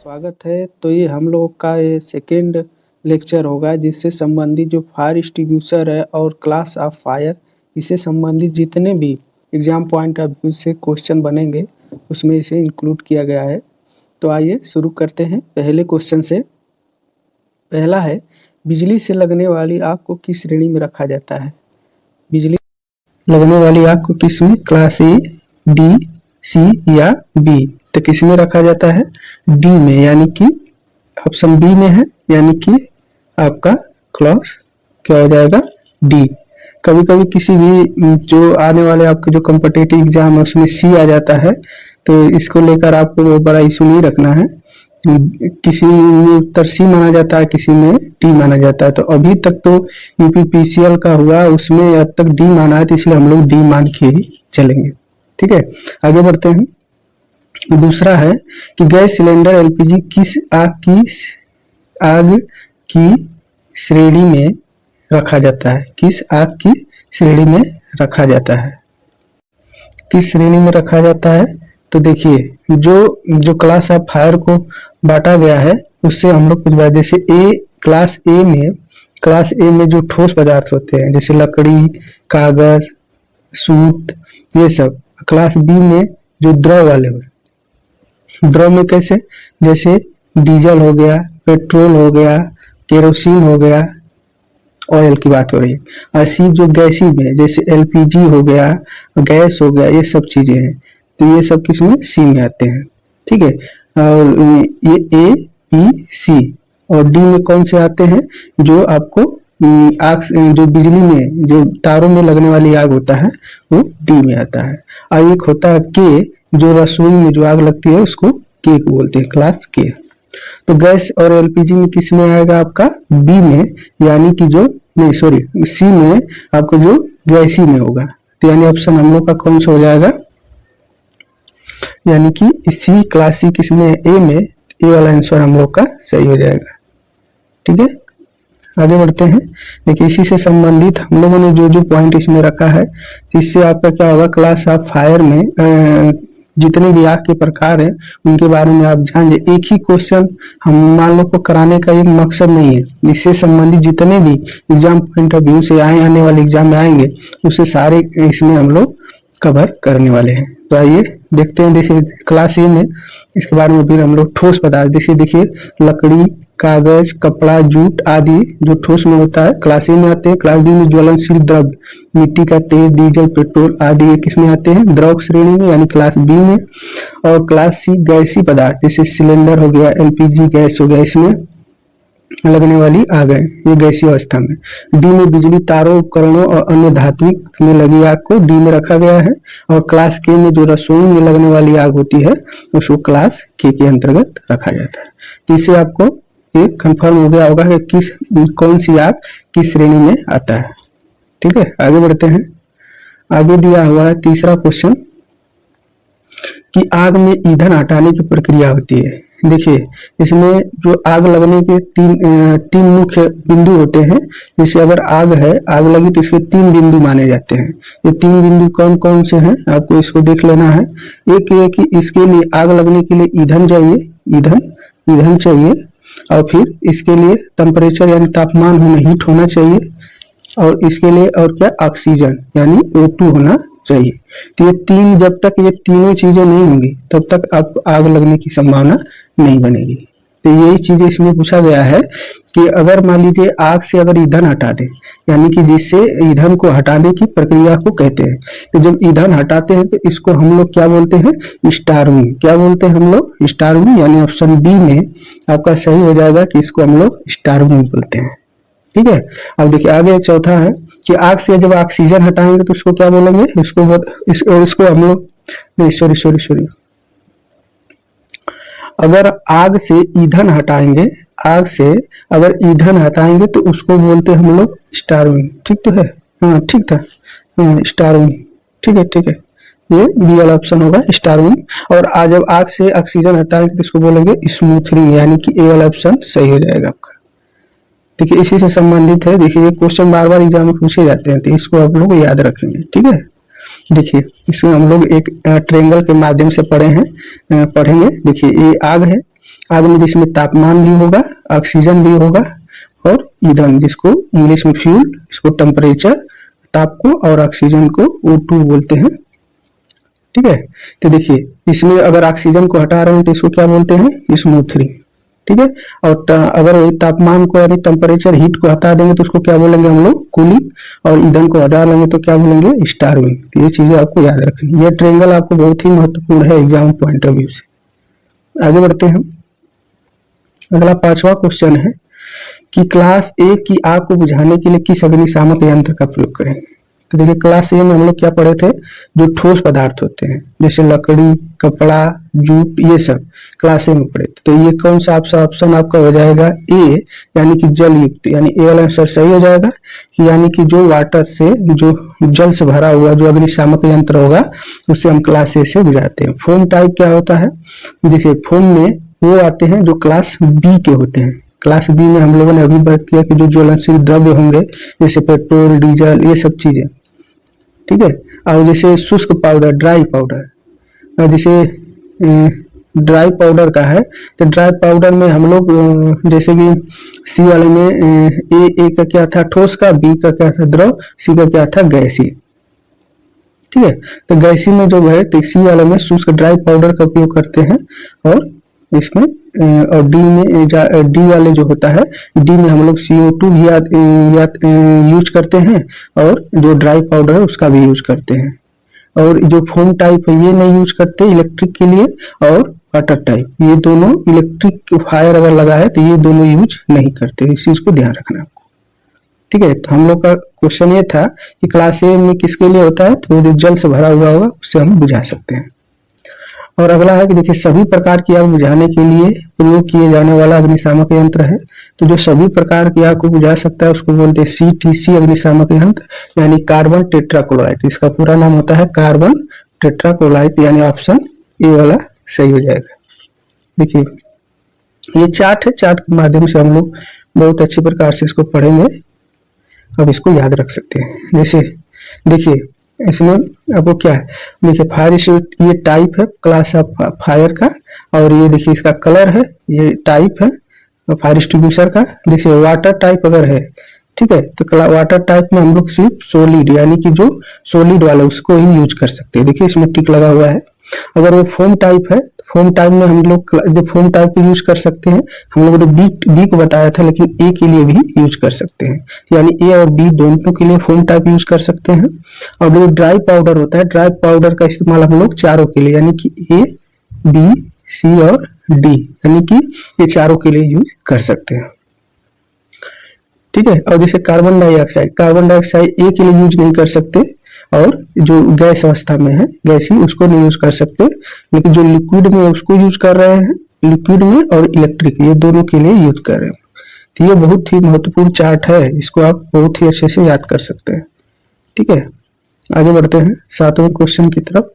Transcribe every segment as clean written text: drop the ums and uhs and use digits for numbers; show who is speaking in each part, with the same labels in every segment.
Speaker 1: स्वागत है। तो ये हम लोग का ये सेकेंड लेक्चर होगा जिससे संबंधित जो फायर एक्सटिंग्विशर है और क्लास ऑफ फायर, इससे संबंधित जितने भी एग्जाम पॉइंट ऑफ व्यू से क्वेश्चन बनेंगे उसमें इसे इंक्लूड किया गया है। तो आइए शुरू करते हैं पहले क्वेश्चन से। पहला है, बिजली से लगने वाली आग को किस श्रेणी में रखा जाता है? बिजली लगने वाली आग को किस में, क्लास ए, डी, सी या बी? तो किस में रखा जाता है? डी में, यानी कि ऑप्शन बी में है, यानी कि आपका क्लास क्या हो जाएगा? डी। कभी कभी किसी भी जो आने वाले आपके जो कॉम्पिटिटिव एग्जाम है उसमें सी आ जाता है, तो इसको लेकर आपको बड़ा इशू नहीं रखना है। किसी में उत्तर सी माना जाता है, किसी में डी माना जाता है। तो अभी तक तो यूपीपीसीएल का हुआ उसमें अब तक डी माना है, तो इसलिए हम लोग डी मान के ही चलेंगे। ठीक है, आगे बढ़ते हैं। दूसरा है कि गैस सिलेंडर एलपीजी किस आग की श्रेणी में रखा जाता है? किस आग की श्रेणी में रखा जाता है? किस श्रेणी में रखा जाता है? तो देखिए, जो क्लास ऑफ फायर को बांटा गया है उससे हम लोग कुछ बात, जैसे क्लास ए में जो ठोस पदार्थ होते हैं जैसे लकड़ी, कागज, सूत, ये सब। क्लास बी में जो द्रव वाले होते, द्रव में कैसे, जैसे डीजल हो गया, पेट्रोल हो गया, केरोसिन हो गया, ऑयल की बात हो रही है। और सी जो गैसी में, जैसे एलपीजी हो गया, गैस हो गया, ये सब चीजें हैं। तो ये सब किसमें? सी में आते हैं। ठीक है, और ये ए, बी, सी और डी में कौन से आते हैं? जो आपको आग, जो बिजली में जो तारों में लगने वाली आग होता है वो डी में आता है। और एक होता है के, जो रसोई में जो आग लगती है उसको के को बोलते हैं, क्लास के। तो गैस और एलपीजी में किस में आएगा? आपका बी में, यानी कि जो नहीं सॉरी सी में, आपको जो गैसी में होगा। तो यानी ऑप्शन हम लोग का कौन सा हो जाएगा? यानी कि सी, क्लास सी किसमें? ए में। ए वाला आंसर हम लोग का सही हो जाएगा। ठीक है, आगे बढ़ते हैं। देखिए, इसी से संबंधित हम लोगों ने जो जो पॉइंट इसमें रखा है, इससे आपका क्या होगा? क्लास ऑफ फायर में जितने भी आग के प्रकार हैं उनके बारे में आप जान जाए। एक ही क्वेश्चन हम मान लो को कराने का एक मकसद नहीं है। इससे संबंधित जितने भी एग्जाम पॉइंट ऑफ व्यू से आने वाले एग्जाम में आएंगे उसे सारे इसमें हम लोग कवर करने वाले हैं। तो आइए देखते हैं। देखिए, क्लास ए में इसके बारे में फिर हम लोग ठोस पदार्थ, जैसे देखिए लकड़ी, कागज, कपड़ा, जूट आदि जो ठोस में होता है क्लास ए में आते हैं। क्लास बी में ज्वलनशील द्रव्य, मिट्टी का तेल, डीजल, पेट्रोल आदि ये किसमें आते हैं? द्रव श्रेणी में, यानी क्लास बी में। और क्लास सी गैसी पदार्थ, जैसे सिलेंडर हो गया, एलपीजी गैस हो गया, इसमें लगने वाली आग है, ये गैसी अवस्था में। डी में बिजली तारों, उपकरणों और अन्य धात्विक में लगी आग को डी में रखा गया है। और क्लास के में जो रसोई में लगने वाली आग होती है उसको क्लास के अंतर्गत रखा जाता है। तो इससे आपको ये कंफर्म हो गया होगा कि कौन सी आग किस श्रेणी में आता है। ठीक है, आगे बढ़ते हैं। आगे दिया हुआ है तीसरा क्वेश्चन कि आग में ईंधन हटाने की प्रक्रिया होती है। देखिए, इसमें जो आग लगने के तीन मुख्य बिंदु होते हैं। जैसे अगर आग है, आग लगी तो इसके 3 बिंदु माने जाते हैं। ये 3 बिंदु कौन कौन से हैं आपको इसको देख लेना है। एक ये कि इसके लिए आग लगने के लिए ईंधन चाहिए, ईंधन चाहिए। और फिर इसके लिए टेम्परेचर यानी तापमान हीट होना चाहिए। और इसके लिए और क्या? ऑक्सीजन यानी O2 होना चाहिए। तो ये जब तक ये तीनों चीजें नहीं होंगी तब तक आपको आग लगने की संभावना नहीं बनेगी। तो यही चीजें इसमें पूछा गया है कि अगर मान लीजिए आग से अगर ईंधन हटा दे, यानी कि जिससे ईंधन को हटाने की प्रक्रिया को कहते हैं। तो जब ईंधन हटाते हैं तो इसको हम लोग क्या बोलते हैं? स्टार्विंग। क्या बोलते हैं हम लोग? स्टार्विंग। यानी ऑप्शन बी में आपका सही हो जाएगा कि इसको हम लोग स्टार्विंग बोलते हैं। ठीक है, अब देखिए आगे चौथा है कि आग से जब ऑक्सीजन हटाएंगे तो उसको क्या बोलेंगे? इसको हम लोग नहीं सॉरी अगर आग से ईंधन हटाएंगे, आग से अगर ईंधन हटाएंगे तो उसको बोलते हैं हम लोग स्टार्विंग। ठीक तो है? हाँ ठीक था, स्टार्विंग। ठीक है, ये बी वाला ऑप्शन होगा, स्टार्विंग। और जब आग से ऑक्सीजन हटाएंगे तो इसको बोलेंगे स्मूथनिंग, यानी कि ए वाला ऑप्शन सही हो जाएगा आपका। देखिए, इसी से संबंधित है। देखिए, ये क्वेश्चन बार बार एग्जाम में पूछे जाते हैं, तो इसको आप लोग याद रखेंगे। ठीक है, देखिए इसमें हम लोग एक ट्रायंगल के माध्यम से पढ़ेंगे। देखिए, ये आग है, आग में जिसमें तापमान भी होगा, ऑक्सीजन भी होगा और ईंधन, जिसको इंग्लिश में फ्यूल, इसको टेम्परेचर, ताप को और ऑक्सीजन को O2 बोलते हैं। ठीक है, तो देखिए इसमें अगर ऑक्सीजन को हटा रहे हैं तो इसको क्या बोलते हैं, स्मूथरिंग। ठीक है, और अगर तापमान को यानी टेम्परेचर, हीट को हटा देंगे तो उसको क्या बोलेंगे हम लोग, कूलिंग, और ईंधन को हटा लेंगे तो क्या बोलेंगे, स्टार्विंग। तो ये चीजें आपको याद रखनी। ये ट्रायंगल आपको बहुत ही महत्वपूर्ण है एग्जाम पॉइंट ऑफ व्यू से। आगे बढ़ते हैं। अगला 5वां क्वेश्चन है कि क्लास ए की आग को बुझाने के लिए किस अग्निशामक यंत्र का प्रयोग करें। तो देखिए क्लास ए में हम लोग क्या पढ़े थे, जो ठोस पदार्थ होते हैं जैसे लकड़ी, कपड़ा, जूट, ये सब क्लास ए में पढ़े थे। तो ये कौन सा ऑप्शन आपका हो जाएगा, ए, यानी कि जल युक्त, यानी ए वाला आंसर सही हो जाएगा कि यानी कि जो वाटर से, जो जल से भरा हुआ जो अग्निशामक यंत्र होगा उसे हम क्लास ए से बुझाते हैं। फोम टाइप क्या होता है, जैसे फोम में वो आते हैं जो क्लास बी के होते हैं। क्लास बी में हम लोगों ने अभी बात किया कि जो ज्वलनशील द्रव्य होंगे जैसे पेट्रोल, डीजल, ये सब चीजें। ठीक है, और जैसे शुष्क पाउडर, ड्राई पाउडर, जैसे ड्राई पाउडर का है तो ड्राई पाउडर में हम लोग जैसे कि सी वाले में ए का क्या था, ठोस का, बी का क्या था, द्रव, सी का क्या था, गैसीय। ठीक है, तो गैसीय में जो है तो सी वाले में शुष्क ड्राई पाउडर का उपयोग करते हैं, और इसमें और डी में डी वाले जो होता है, डी में हम लोग CO2 भी यूज करते हैं, और जो ड्राई पाउडर है उसका भी यूज करते हैं। और जो फोम टाइप है ये नहीं यूज करते इलेक्ट्रिक के लिए, और वाटर टाइप, ये दोनों इलेक्ट्रिक फायर अगर लगा है तो ये दोनों यूज नहीं करते। इस चीज को ध्यान रखना आपको। ठीक है, तो हम लोग का क्वेश्चन ये था कि क्लास ए में किसके लिए होता है, तो जो जल से भरा हुआ होगा उससे हम बुझा सकते हैं। और अगला है कि देखिए सभी प्रकार की आग बुझाने के लिए प्रयोग किए जाने वाला अग्निशामक यंत्र है। तो जो सभी प्रकार की आग को बुझा सकता है उसको बोलते हैं CTC अग्निशामक यंत्र, यानी कार्बन टेट्राक्लोराइड। इसका पूरा नाम होता है कार्बन टेट्राक्लोराइड, यानी ऑप्शन ए वाला सही हो जाएगा। देखिए ये चार्ट है, चार्ट के माध्यम से हम लोग बहुत अच्छी प्रकार से इसको पढ़ेंगे, अब इसको याद रख सकते हैं। जैसे देखिए इसमें आपको क्या है, देखिए फायर, ये टाइप है क्लास ऑफ फायर का, और ये देखिए इसका कलर है, ये टाइप है फायर एक्सटिंग्विशर का। जैसे वाटर टाइप अगर है, ठीक है, तो वाटर टाइप में हम लोग सिर्फ सोलिड, यानी कि जो सोलिड वाला उसको ही यूज कर सकते हैं। देखिए इसमें टिक लगा हुआ है। अगर वो फोम टाइप है, फोम टाइप में हम लोग जो फोम टाइप को यूज कर सकते हैं, हम लोगों ने बी को बताया था, लेकिन ए के लिए भी यूज कर सकते हैं, यानी ए और बी दोनों के लिए फोम टाइप यूज कर सकते हैं। और जो ड्राई पाउडर होता है, ड्राई पाउडर का इस्तेमाल हम लोग चारों के लिए, यानी कि ए, बी, सी और डी, यानी कि ये चारों के लिए यूज कर सकते हैं। ठीक है, और जैसे कार्बन डाइऑक्साइड, कार्बन डाइऑक्साइड ए के लिए यूज नहीं कर सकते, और जो गैस अवस्था में है, गैसी, उसको नहीं यूज कर सकते, लेकिन जो लिक्विड में है उसको यूज कर रहे हैं, लिक्विड में और इलेक्ट्रिक, ये दोनों के लिए यूज कर रहे हैं। तो ये बहुत ही महत्वपूर्ण चार्ट है, इसको आप बहुत ही अच्छे से याद कर सकते हैं। ठीक है, आगे बढ़ते हैं 7वें क्वेश्चन की तरफ।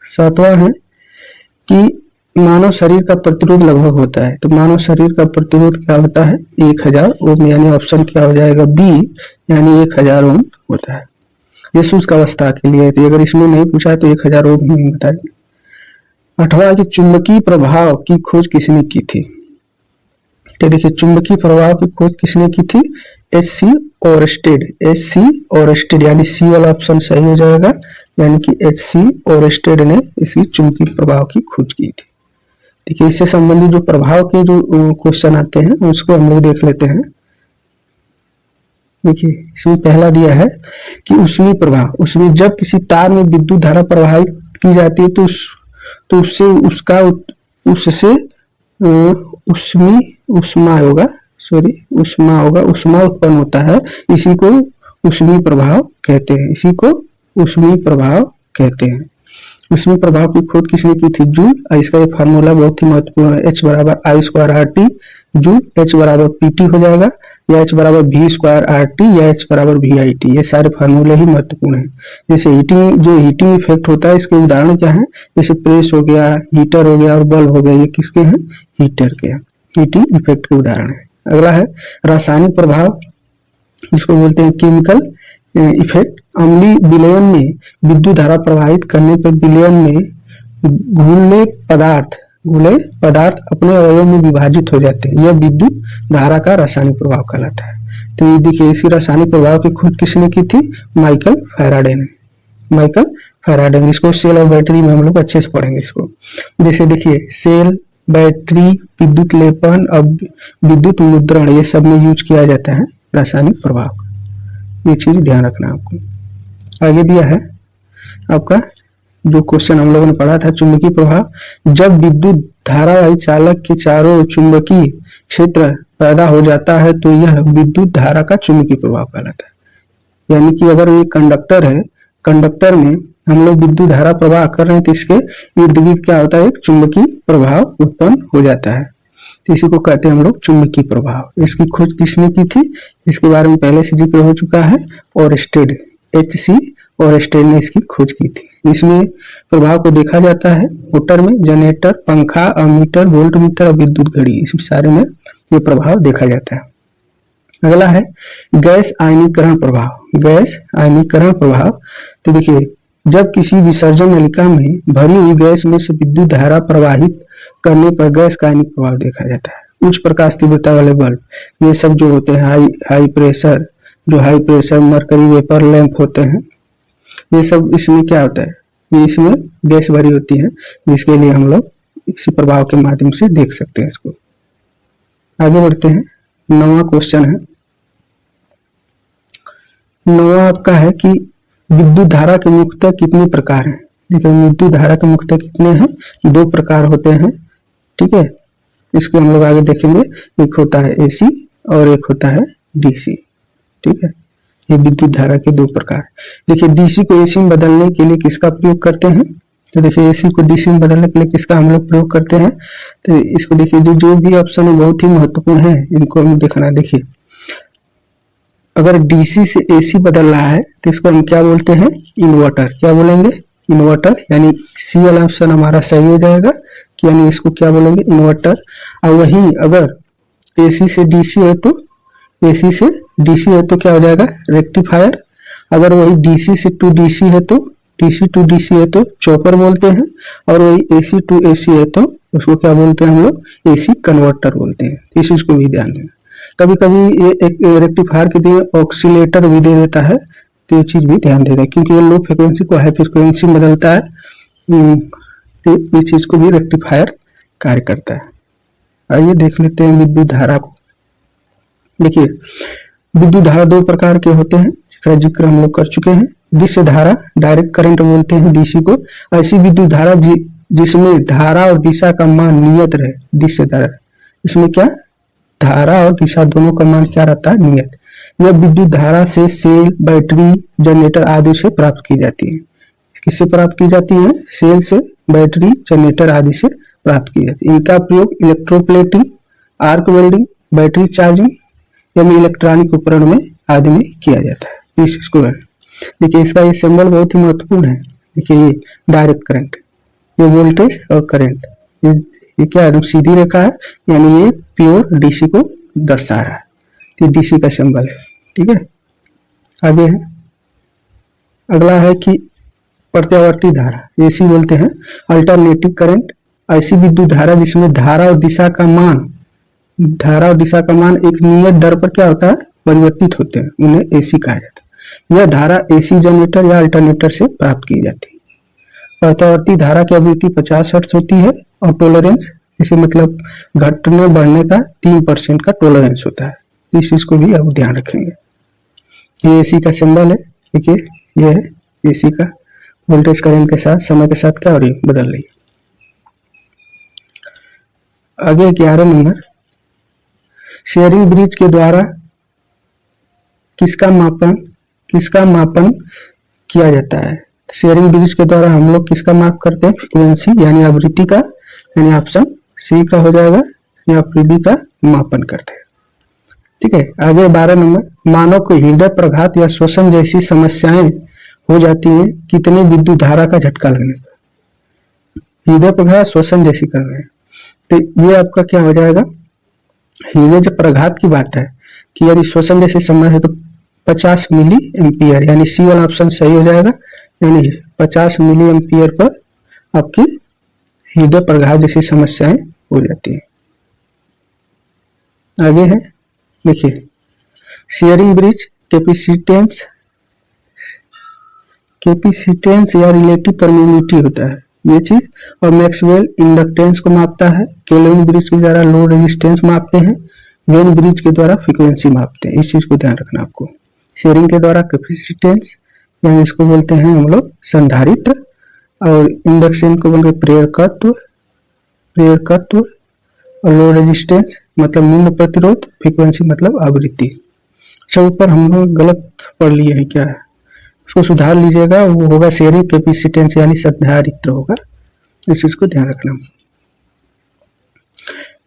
Speaker 1: 7वां है कि मानव शरीर का प्रतिरोध लगभग होता है। तो मानव शरीर का प्रतिरोध क्या होता है, 1000 ओम, यानी ऑप्शन क्या हो जाएगा, बी, यानी 1000 ओम होता है। ये शुष्क अवस्था के लिए, तो अगर इसमें नहीं पूछा तो 1000 ओम ही बताएंगे। 8वां कि चुंबकीय प्रभाव की खोज किसने की थी। तो देखिए चुंबकीय प्रभाव की खोज किसने की थी, HC ओरस्टेड, HC ओरस्टेड, यानी सी वाला ऑप्शन सही हो जाएगा, यानी कि HC ओरस्टेड ने इसी चुंबकीय प्रभाव की खोज की थी। देखिए इससे संबंधित जो प्रभाव के जो क्वेश्चन आते हैं उसको हम लोग देख लेते हैं। देखिए इसमें पहला दिया है कि ऊष्मीय प्रभाव, उसमें जब किसी तार में विद्युत धारा प्रवाहित की जाती है तो उससे उष्मा उत्पन्न होता है, इसी को ऊष्मीय प्रभाव कहते हैं, इसी को ऊष्मीय प्रभाव कहते हैं। ऊष्मीय प्रभाव की खोज किसने की थी, जूल। इसका ये फार्मूला बहुत ही महत्वपूर्ण है, H बराबर I² RT जूल, H बराबर PT हो जाएगा, या H बराबर V² RT, या H बराबर VIT। ये सारे फार्मूले ही महत्वपूर्ण हैं। जैसे हीटिंग इफेक्ट होता है, इसके उदाहरण क्या है, जैसे प्रेस हो गया, हीटर हो गया और बल्ब हो गया, ये किसके हैं, हीटर के हैं, हीटिंग इफेक्ट के उदाहरण है। अगला है रासायनिक प्रभाव, जिसको बोलते हैं केमिकल इफेक्ट। अम्लीय विलयन में विद्युत धारा प्रवाहित करने पर विलयन में घुलने पदार्थ गोले पदार्थ अपने अवयव में विभाजित हो जाते हैं, यह विद्युत धारा का रासायनिक प्रभाव कहलाता है। तो ये देखिए, इसी रासायनिक प्रभाव की खोज किसने की थी? माइकल फैराडे ने। माइकल फैराडे ने। इसको सेल और बैटरी में हम लोग अच्छे से पढ़ेंगे इसको। जैसे देखिए, सेल, बैटरी, विद्युत लेपन और विद्युत मुद्रण, ये सब में यूज किया जाता है रासायनिक प्रभाव। ये चीज ध्यान रखना आपको। आगे दिया है आपका जो क्वेश्चन हम लोगों ने पढ़ा था, चुंबकीय प्रभाव। जब विद्युत धारावाही चालक के चारों ओर चुंबकीय क्षेत्र पैदा हो जाता है तो यह विद्युत धारा का चुंबकीय प्रभाव कहलाता है। यानी कि अगर ये कंडक्टर है, कंडक्टर में हम लोग विद्युत धारा प्रवाह कर रहे हैं तो इसके इर्द गिर्द क्या होता है? एक चुंबकीय प्रभाव उत्पन्न हो जाता है। तो इसी को कहते हैं हम लोग चुंबकीय प्रभाव। इसकी खोज किसने की थी? इसके बारे में पहले से जिक्र हो चुका है, ओरस्टेड, HC ओरस्टेड ने इसकी खोज की थी। इसमें प्रभाव को देखा जाता है मोटर में, जनरेटर, पंखा, अमीटर, वोल्ट मीटर और विद्युत घड़ी, इस सारे में ये प्रभाव देखा जाता है। अगला है गैस आयनीकरण प्रभाव। गैस आयनीकरण प्रभाव। तो देखिए, जब किसी विसर्जन नलिका में भरी हुई गैस में से विद्युत धारा प्रवाहित करने पर गैस का आयनिक प्रभाव देखा जाता है। उच्च प्रकाश तीव्रता वाले बल्ब, ये सब जो होते हैं हाई प्रेशर, जो high pressure mercury vapour lamp होते हैं, ये सब इसमें क्या होता है? ये इसमें गैस भरी होती है, जिसके लिए हम लोग इसी प्रभाव के माध्यम से देख सकते हैं इसको। आगे बढ़ते हैं। 9वां क्वेश्चन है। 9वां आपका है कि विद्युत धारा के मुख्यतः कितने प्रकार हैं? देखिए, विद्युत धारा के मुख्यतः कितने हैं? 2 प्रकार होते हैं। ठीक है, इसको हम लोग आगे देखेंगे। एक होता है AC और एक होता है DC। ठीक है, ये विद्युत धारा के 2 प्रकार। देखिए, DC को AC में बदलने के लिए किसका प्रयोग करते हैं? तो देखिए, AC को DC में बदलने के लिए किसका हम लोग प्रयोग करते हैं? तो इसको देखिए, जो भी ऑप्शन है बहुत ही महत्वपूर्ण है, इनको हम देखना। देखिए, अगर DC से AC बदल रहा है तो इसको हम क्या बोलते हैं? इन्वर्टर। क्या बोलेंगे? इन्वर्टर। यानी C वाला ऑप्शन हमारा सही हो जाएगा कि यानी इसको क्या बोलेंगे? इन्वर्टर। और वहीं अगर AC से DC है तो AC से DC है तो क्या हो जाएगा? रेक्टिफायर। अगर वही DC से टू DC है तो DC टू DC है तो चॉपर बोलते हैं। और वही AC टू AC है तो उसको क्या बोलते हैं हम लोग? AC कन्वर्टर बोलते हैं। इस चीज को भी ध्यान देना। कभी कभी ये एक रेक्टिफायर के लिए ऑक्सीलेटर भी दे देता है, तो ये चीज भी ध्यान देना, क्योंकि ये लो फ्रिक्वेंसी को हाई फ्रिक्वेंसी में बदलता है, तो इस चीज को भी रेक्टिफायर कार्य करता है। आइए देख लेते हैं विद्युत धारा को। देखिए, विद्युत धारा 2 प्रकार के होते हैं, जिसका जिक्र हम लोग कर चुके हैं। दिश्य धारा, डायरेक्ट करंट बोलते हैं DC को। ऐसी विद्युत धारा जिसमें धारा और दिशा का मान नियत रहे, दिश्य धारा। इसमें क्या? धारा और दिशा दोनों का मान क्या रहता है? नियत। यह विद्युत धारा से सेल, बैटरी, जनरेटर आदि से प्राप्त की जाती है। किससे प्राप्त की जाती है? सेल से, बैटरी, जनरेटर आदि से प्राप्त की जाती है। इनका प्रयोग electroplating, arc welding, battery charging यानी इलेक्ट्रॉनिक उपकरण में आदि में किया जाता है। इस इसको देखिए, इसका ये सिंबल बहुत ही महत्वपूर्ण है। देखिए, ये डायरेक्ट करंट, ये वोल्टेज और करंट, ये क्या एकदम सीधी रेखा है, यानी ये प्योर DC को दर्शा रहा है। तो ये DC का सिंबल है। ठीक है, आगे है। अगला है कि प्रत्यावर्ती धारा, AC बोलते हैं। अल्टरनेटिंग करंट, ऐसी विद्युत धारा जिसमें धारा और दिशा का मान एक नियत दर पर क्या होता है? परिवर्तित होते हैं, उन्हें AC कहा जाता है। यह धारा AC जनरेटर या अल्टरनेटर से प्राप्त की जाती है। प्रत्यावर्ती धारा की आवृत्ति 50 हर्ट्ज होती है और टॉलरेंस, इसे मतलब घटने बढ़ने का 3% का टॉलरेंस होता है। इस चीज को भी आप ध्यान रखेंगे। ये AC का सिंबल है। देखिए, ये है AC का। वोल्टेज करंट के साथ समय के साथ क्या हो रही है? बदल रही है। आगे 11 नंबर, शेयरिंग ब्रिज के द्वारा किसका मापन किया जाता है? शेयरिंग ब्रिज के द्वारा हम लोग किसका माप करते हैं? फ्रीक्वेंसी यानी आवृत्ति का, यानी ऑप्शन C का हो जाएगा, यानी आवृत्ति का मापन करते हैं। ठीक है, आगे 12 नंबर, मानव को हृदय प्रघात या श्वसन जैसी समस्याएं हो जाती है कितने विद्युत धारा का झटका लगने पर? हृदय प्रघात, श्वसन जैसी कर रहे हैं, तो ये आपका क्या हो जाएगा? हृदय जब प्रघात की बात है कि यदि श्वसन जैसे समय है तो 50 मिली एम्पियर, यानी C वाला ऑप्शन सही हो जाएगा। यानी 50 मिली एम्पियर पर आपकी हृदय प्रघात जैसी समस्याएं हो जाती है। आगे है, देखिए शेयरिंग ब्रिज कैपेसिटेंस, कैपेसिटेंस या रिलेटिव परमिटिविटी होता है ये चीज, और मैक्सवेल इंडक्टेंस को मापता है। केल्विन ब्रिज के द्वारा लोड रेजिस्टेंस मापते हैं। वेन ब्रिज के द्वारा फ्रीक्वेंसी मापते हैं। इस चीज को ध्यान रखना आपको। शेयरिंग के द्वारा कैपेसिटेंस, यानी इसको बोलते हैं हम लोग संधारित्र, और इंडक्शन को बोलते हैं प्रेरकत्व, प्रेरकत्व, और लोड रेजिस्टेंस मतलब निम्न प्रतिरोध, फ्रीक्वेंसी मतलब आवृत्ति। सब ऊपर हम लोग गलत पढ़ लिए हैं क्या है, उसको सुधार लीजिएगा। वो होगा शेयरिंग कैपेसिटेंस यानी संधारित्र होगा, इस चीज को ध्यान रखना।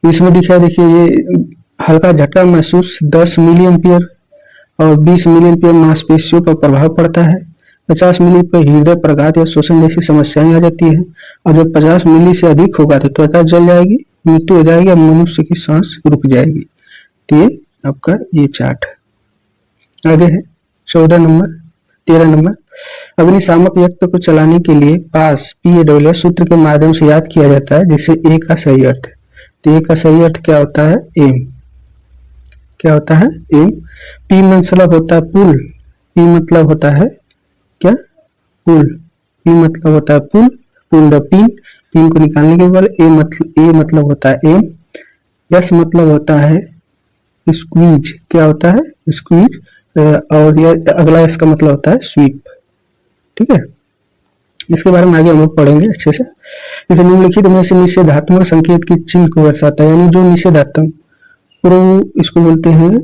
Speaker 1: इसमें दिखा, देखिए ये हल्का झटका महसूस 10 मिली एम्पियर और 20 मिली एम्पियर मांसपेशियों पर प्रभाव पड़ता है। 50 मिली पर हृदय प्रघात या शोषण जैसी समस्याएं आ जाती है, और जब 50 मिली से अधिक होगा तो त्वचा जल जाएगी, मृत्यु हो जाएगी, और मनुष्य की सांस रुक जाएगी। तो ये आपका ये चार्ट है। आगे है 14 नंबर, 13 नंबर, अग्निशामक यंत्र को चलाने के लिए पास PAW सूत्र के माध्यम से याद किया जाता है, जिससे ए का सही अर्थ है। तो ए का सही अर्थ क्या होता है, एम। क्या होता है, एम। पी मतलब होता है पुल, पी मतलब होता है क्या, पुल। पी मतलब होता है पुल, पुल द पिन, पिन को निकालने के बाद। ए मतलब होता है एम। यस मतलब होता है स्क्वीज, क्या होता है, स्क्वीज। और ये अगला इसका मतलब होता है स्वीप। ठीक है, इसके बारे में आगे हम लोग पढ़ेंगे अच्छे से। लेकिन निम्नलिखित में से निषेधात्मक संकेत की चिन्ह को दर्शाता है, यानी जो निषेधात्मक इसको बोलते हैं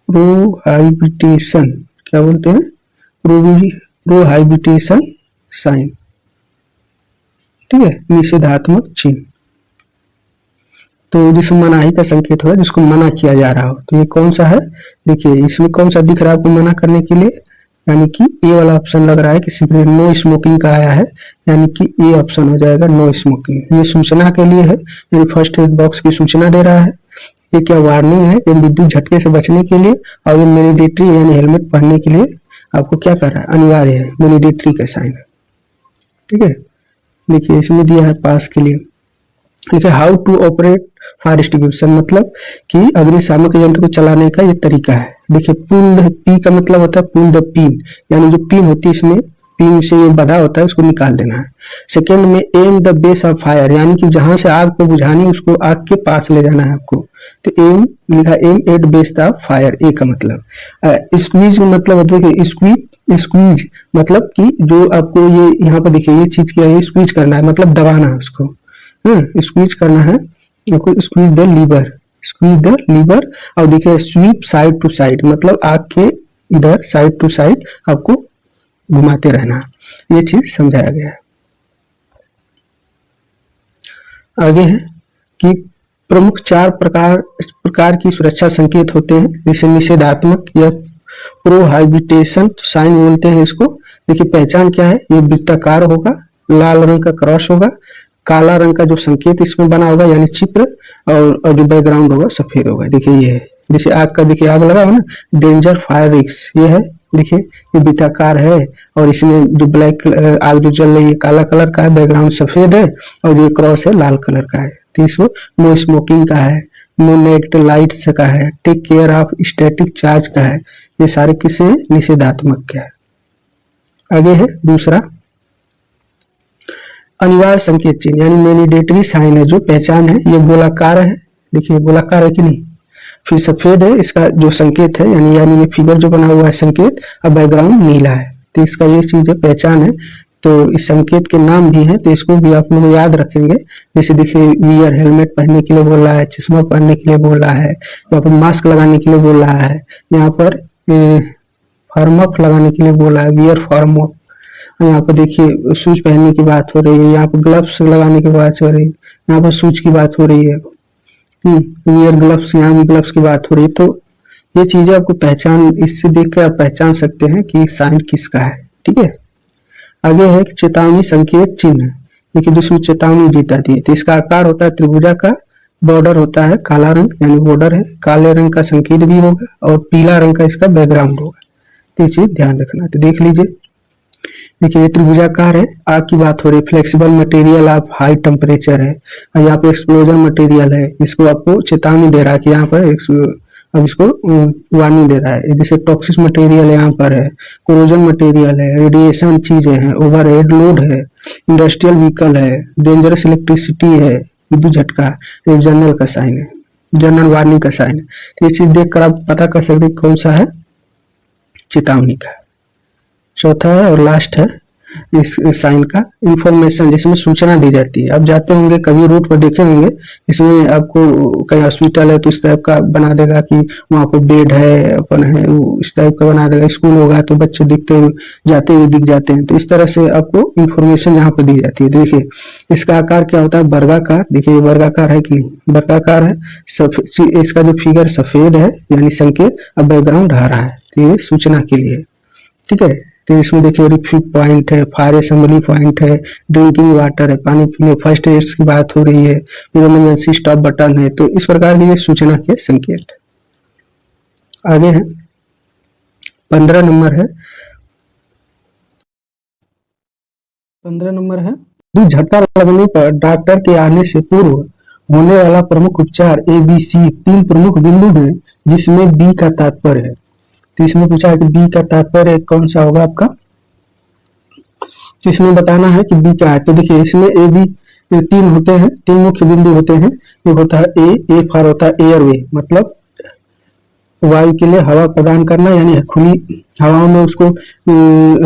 Speaker 1: प्रोहाइबिटेशन, क्या बोलते हैं, प्रोहाइबिटेशन साइन। ठीक है, निषेधात्मक चिन्ह, तो जिसमें मनाही का संकेत हो, जिसको मना किया जा रहा हो। तो ये कौन सा है, देखिए इसमें कौन सा दिख रहा है आपको मना करने के लिए, यानी कि ए वाला ऑप्शन लग रहा है कि सिगरेट नो स्मोकिंग का आया है, यानी कि ए ऑप्शन हो जाएगा नो स्मोकिंग। ये सूचना के लिए है, यानी फर्स्ट एड बॉक्स की सूचना दे रहा है। ये क्या वार्निंग है, ये विद्युत झटके से बचने के लिए, और ये मैंडेटरी यानी हेलमेट पहनने के लिए आपको क्या कर रहा है, अनिवार्य है, मैंडेटरी का साइन है। ठीक है, देखिए इसमें दिया है पास के लिए, देखिए how to operate fire distribution, मतलब कि अग्निशामक यंत्र को चलाने का ये तरीका है। देखिए पुल द पी का मतलब होता है पुल द पिन, यानी जो पिन होती है इसमें पिन से ये बधा होता है, उसको निकाल देना है। सेकेंड में am the base of fire, यानी कि जहां से आग को बुझानी है उसको आग के पास ले जाना है आपको। तो एम लिखा, M at base of fire, A का मतलब। स्क्वीज मतलब होता है कि स्क्वीज मतलब कि जो आपको ये यहाँ पर देखिए ये चीज क्या है, स्क्वीज करना है, मतलब दबाना है उसको, स्क्वीज करना है आपको, squeeze the lever, squeeze the lever. और देखिए स्वीप साइड टू साइड, मतलब आग के इधर साइड टू साइड आपको घुमाते रहना, ये चीज समझाया गया है। आगे है कि प्रमुख 4 प्रकार की सुरक्षा संकेत होते हैं, जैसे निषेधात्मक या प्रोहाइबिटेशन साइन बोलते हैं इसको। देखिए पहचान क्या है, ये वृत्ताकार होगा, लाल रंग का क्रॉस होगा, काला रंग का जो संकेत इसमें बना होगा यानी चित्र, और जो बैकग्राउंड होगा सफेद होगा। देखिए ये है, जैसे आग का, देखिए आग लगा हो ना, डेंजर फायर रिस्क, ये है, देखिए ये वृत्ताकार है, और इसमें जो ब्लैक आग जो जल रही है काला कलर का है, बैकग्राउंड सफेद है, और ये क्रॉस है लाल कलर का है। तो इसको नो स्मोकिंग का है, नो नेगेटिव लाइट्स का है, take care of static charge का है। ये सारे किसे निषेधात्मक के है। आगे है दूसरा अनिवार्य संकेत चिन्ह, यानी मैंडेटरी साइन है, जो पहचान है, ये गोलाकार है, देखिए गोलाकार है कि नहीं, फिर सफेद है इसका जो संकेत है, यानी ये फिगर जो बना हुआ है संकेत, और बैकग्राउंड नीला है। तो इसका ये चीज है, पहचान है। तो इस संकेत के नाम भी हैं, तो इसको भी आप लोग याद रखेंगे। जैसे देखिए वियर, हेलमेट पहनने के लिए बोल रहा है, चश्मा पहनने के लिए बोल रहा है, यहाँ पर मास्क लगाने के लिए बोल रहा है, यहाँ पर फॉर्मअप लगाने के लिए बोल रहा है, वियर फॉर्मअप। यहाँ पर देखिए शूज पहनने की बात हो रही है, यहाँ पर ग्लव्स लगाने की बात हो रही है, यहाँ पर शूज की बात हो रही है, वियर ग्लव्स, यहाँ ग्लव्स की बात हो रही है। तो ये चीजें आपको पहचान, इससे देखकर आप पहचान सकते हैं कि साइन किसका है। ठीक है, आगे है चेतावनी संकेत चिन्ह, देखिए जिसमें चेतावनी जीत आती है। तो इसका आकार होता है त्रिभुजा का, बॉर्डर होता है काला रंग, यानी बॉर्डर है, काले रंग का संकेत भी होगा, और पीला रंग का इसका बैकग्राउंड होगा। तो ये चीज ध्यान रखना। तो देख लीजिए देखिए ये त्रिभुजाकार है, आग की बात हो रही है, flexible material of high temperature है, और यहाँ पे एक्सप्लोजन मटेरियल है, इसको आपको चेतावनी दे रहा है कि यहाँ पर अब इसको वार्निंग दे रहा है। जैसे टॉक्सिक मटेरियल यहाँ पर है, कोरोजन मटेरियल है, रेडिएशन चीजें हैं, ओवरहेड लोड है, इंडस्ट्रियल व्हीकल है, डेंजरस इलेक्ट्रिसिटी है, विद्युत झटका, ये जनरल का साइन है, जनरल वार्निंग का साइन है। तो ये चीज देखकर आप पता कर सकते हैं कौन सा है, चेतावनी का। चौथा है और लास्ट है इस साइन का इंफॉर्मेशन, जिसमें सूचना दी जाती है। आप जाते होंगे कभी रूट पर देखे होंगे, इसमें आपको कहीं हॉस्पिटल है तो इस टाइप का बना देगा कि वहाँ पर बेड है, अपन है, इस टाइप का बना देगा। स्कूल होगा तो बच्चे दिखते हुए जाते हुए दिख जाते हैं, तो इस तरह से आपको इंफॉर्मेशन यहाँ पर दी जाती है। देखिए इसका आकार क्या होता है, वर्गाकार। देखिए ये वर्गाकार है कि नहीं, वर्गाकार है। इसका जो फिगर सफेद है यानी संकेत, अब बैकग्राउंड हरा है, तो ये सूचना के लिए, ठीक है। तो इसमें देखिए रिफिल पॉइंट है, फायर असेंबली पॉइंट है, ड्रिंकिंग वाटर है, पानी पीने, फर्स्ट एड की बात हो रही है, इमरजेंसी स्टॉप बटन है। तो इस प्रकार की ये सूचना के संकेत। आगे है 15 नंबर है, 15 नंबर है, झटका लगने पर डॉक्टर के आने से पूर्व होने वाला प्रमुख उपचार ABC 3 प्रमुख बिंदु हैं, जिसमें B का तात्पर्य है। तो इसमें पूछा है कि बी का तात्पर्य कौन सा होगा आपका, तो इसमें बताना है कि बी क्या है। तो देखिए इसमें ए बी 3 होते हैं, 3 मुख्य बिंदु होते हैं। एक होता है ए फॉर होता है एयरवे, मतलब वायु के लिए हवा प्रदान करना, यानी खुली हवाओं में उसको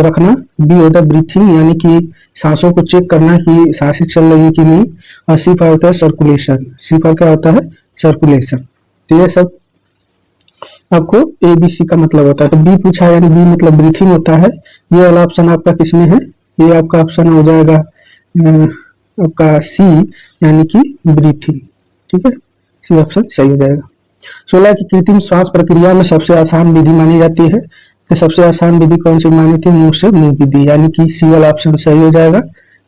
Speaker 1: रखना। बी होता है ब्रीथिंग, यानी कि सांसों को चेक करना कि सांसें चल रही है कि नहीं। और सी फॉर होता है सर्कुलेशन, सी फॉर क्या होता है, सर्कुलेशन। तो ये सब आपको ABC का मतलब होता है। तो बी पूछा यानी बी मतलब ब्रीथिंग होता है। ये वाला ऑप्शन आपका किसमें है, ये आपका ऑप्शन हो जाएगा आपका सी, यानी कि ब्रीथिंग, ठीक है, सी ऑप्शन सही हो जाएगा। 16 की कृत्रिम श्वास प्रक्रिया में सबसे आसान विधि मानी जाती है। तो सबसे आसान विधि कौन सी मानी थी, मुंह से मुंह विधि, यानी कि सी वाला ऑप्शन सही हो जाएगा,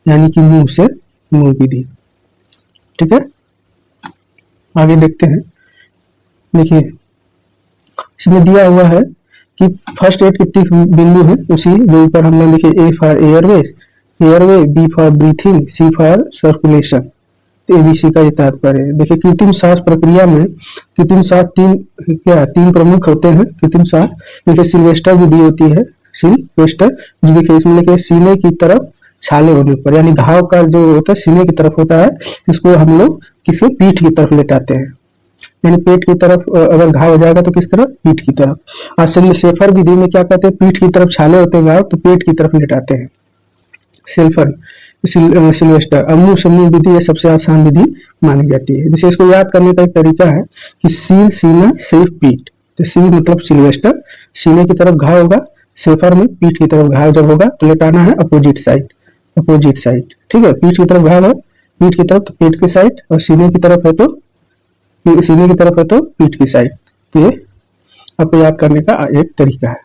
Speaker 1: यानी कि मुंह से मुंह विधि, ठीक है। आगे देखते हैं। देखिए इसमें दिया हुआ है कि फर्स्ट एड के 3 बिंदु हैं, उसी जो ऊपर हमने लिखे, A for airways, airway, B for breathing, C for circulation. तो ABC का ये तात्पर्य है। देखिए कृत्रिम सांस प्रक्रिया में कृत्रिम सांस 3 प्रमुख होते हैं। कृत्रिम सांस देखिए सिल्वेस्टर विधि होती है, सिल्वेस्टर जो देखिए इसमें लिखे सीने की तरफ छाले होने पर, यानी घाव का जो होता है सीने की तरफ होता है, इसको हम लोग किसी पीठ की तरफ लेटाते हैं, यानी पेट की तरफ अगर घाव हो जाएगा तो किस तरफ, पीठ की तरफ। और सेफर विधि में क्या कहते हैं, पीठ की तरफ छाले होते हैं घाव तो पेट की तरफ लेटाते हैं, सेल्फर सिल्वेस्टर। अब मुंह से मुंह विधि ये सबसे आसान विधि मानी जाती है। जैसे इसको याद करने का एक तरीका है कि सीन, सीना, सेफ, पीठ। तो सी मतलब सिल्वेस्टर, सीने की तरफ घाव होगा, सेफर में पीठ की तरफ घाव जब होगा तो लेटाना है अपोजिट साइड, अपोजिट साइड, ठीक है। पीठ की तरफ घाव है, पीठ की तरफ तो पेट की साइड, और सीने की तरफ है तो सीने की तरफ है तो पीठ की साइड। तो ये आपको याद करने का एक तरीका है।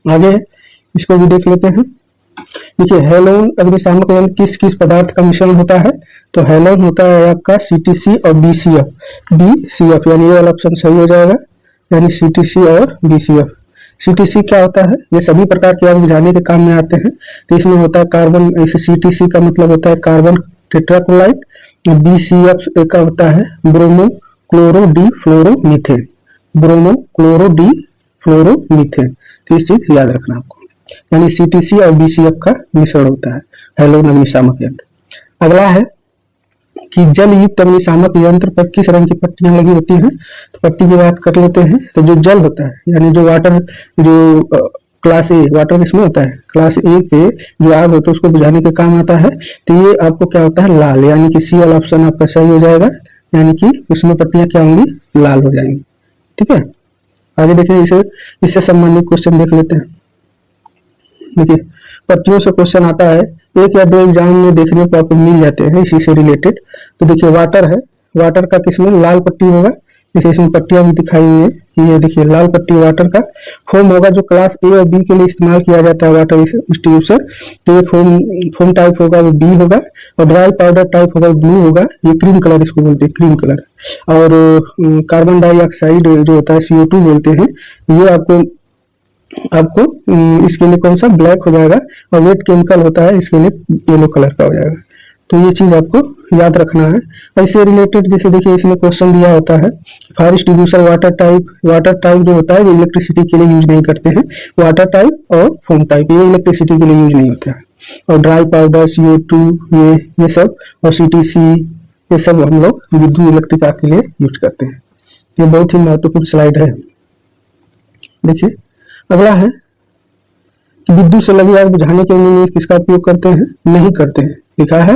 Speaker 1: आगे इसको भी देख लेते हैं। देखिए हेलोन अग्निशामक यंत्र किस किस पदार्थ का मिश्रण होता है, तो हेलोन होता है आपका CTC और BCF, यानी ये वाला ऑप्शन सही हो जाएगा, यानी CTC और BCF। CTC क्या होता है, ये सभी प्रकार के आग बुझाने के काम में आते हैं। तो इसमें होता है कार्बन, ऐसे CTC का मतलब होता है कार्बन टेट्राक्लोराइड, BCF का होता है ब्रोमो क्लोरो डी फ्लोरो मीथेन, ब्रोमो क्लोरो डी फ्लोरो मीथेन। तो इस चीज याद रखना आपको, यानी CTC और BCF का मिश्रण होता है हेलोन अग्निशामक यंत्र। अगला है कि जल युक्त अग्निशामक यंत्र पर किस रंग की पट्टियां लगी होती हैं, तो पट्टी की बात कर लेते हैं। तो जो जल होता है यानी जो वाटर, जो क्लास ए वाटर किसमें होता है, क्लास ए के जो आग होता है उसको बुझाने के काम आता है। तो ये आपको क्या होता है, लाल, यानी कि सी वाला ऑप्शन आपका सही हो जाएगा, यानी कि उसमें पट्टियां क्या होंगी, लाल हो जाएंगी, ठीक है। आगे देखिए इससे संबंधित क्वेश्चन देख लेते हैं। देखिए पट्टियों से क्वेश्चन आता है, 1 या 2 एग्जाम में देखने को आपको मिल जाते हैं इसी से रिलेटेड। तो देखिए वाटर है, वाटर का किसमें लाल पट्टी होगा, जैसे इसमें पट्टियां भी दिखाई हुई है कि ये देखिए लाल पट्टी वाटर का। फोम होगा जो क्लास ए और बी के लिए इस्तेमाल किया जाता है वाटर डिस्ट्रीब्यूशन, तो ये फोम टाइप होगा वो बी होगा, और ड्राई पाउडर टाइप होगा ब्लू होगा, ये क्रीम कलर इसको बोलते हैं, क्रीम कलर। और कार्बन डाइऑक्साइड जो होता है CO2 बोलते हैं, ये आपको आपको इसके लिए कौन सा ब्लैक हो जाएगा, और वेट केमिकल होता है इसके लिए येलो कलर का हो जाएगा। तो ये चीज आपको याद रखना है। और इससे रिलेटेड जैसे देखिए इसमें क्वेश्चन दिया होता है फायर डिस्ट्रीब्यूशन वाटर टाइप जो होता है वो इलेक्ट्रिसिटी के लिए यूज नहीं करते हैं, वाटर टाइप और फोम टाइप ये इलेक्ट्रिसिटी के लिए यूज नहीं होते हैं। और ड्राई पाउडर CO2 ये सब और CTC ये सब हम लोग विद्युत इलेक्ट्रिक आर्क के लिए यूज करते हैं। ये बहुत ही महत्वपूर्ण स्लाइड है। देखिए अगला है कि विद्युत से लगी आग बुझाने के लिए किसका उपयोग करते हैं, नहीं करते हैं, लिखा है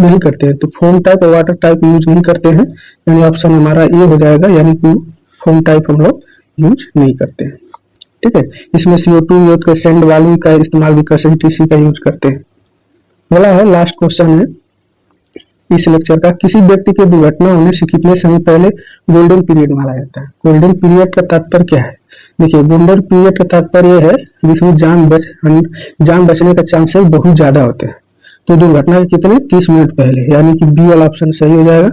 Speaker 1: नहीं करते हैं। तो फोम टाइप और वाटर टाइप यूज नहीं करते हैं, यानी ऑप्शन हमारा ये हो जाएगा, यानी कि फोम टाइप हम लोग यूज नहीं करते हैं। ठीक है, इसमें CO2 यूज कर सैंड वाल्व का इस्तेमाल भी कर CTC का यूज करते हैं। बोला है लास्ट क्वेश्चन है इस लेक्चर का, किसी व्यक्ति की दुर्घटना होने से कितने समय पहले गोल्डन पीरियड माना जाता है। गोल्डन पीरियड का तात्पर्य क्या है, देखिए गोल्डन पीरियड का तात्पर्य है जिसमें जान बचने का चांसेस बहुत ज्यादा होते हैं। तो दुर्घटना के कितने 30 मिनट पहले, यानी कि बी वाला ऑप्शन सही हो जाएगा।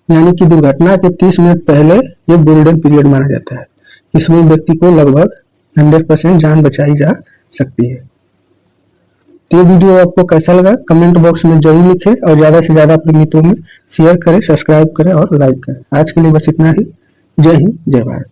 Speaker 1: यानी कि दुर्घटना के 30 मिनट पहले ये गोल्डन पीरियड माना जाता है, इसमें व्यक्ति को लगभग 100% जान बचाई जा सकती है। तो ये वीडियो आपको कैसा लगा कमेंट बॉक्स में जरूर लिखें, और ज्यादा से ज्यादा अपने मित्रों में शेयर करें, सब्सक्राइब करें और लाइक करें। आज के लिए बस इतना ही। जय हिंद, जय भारत।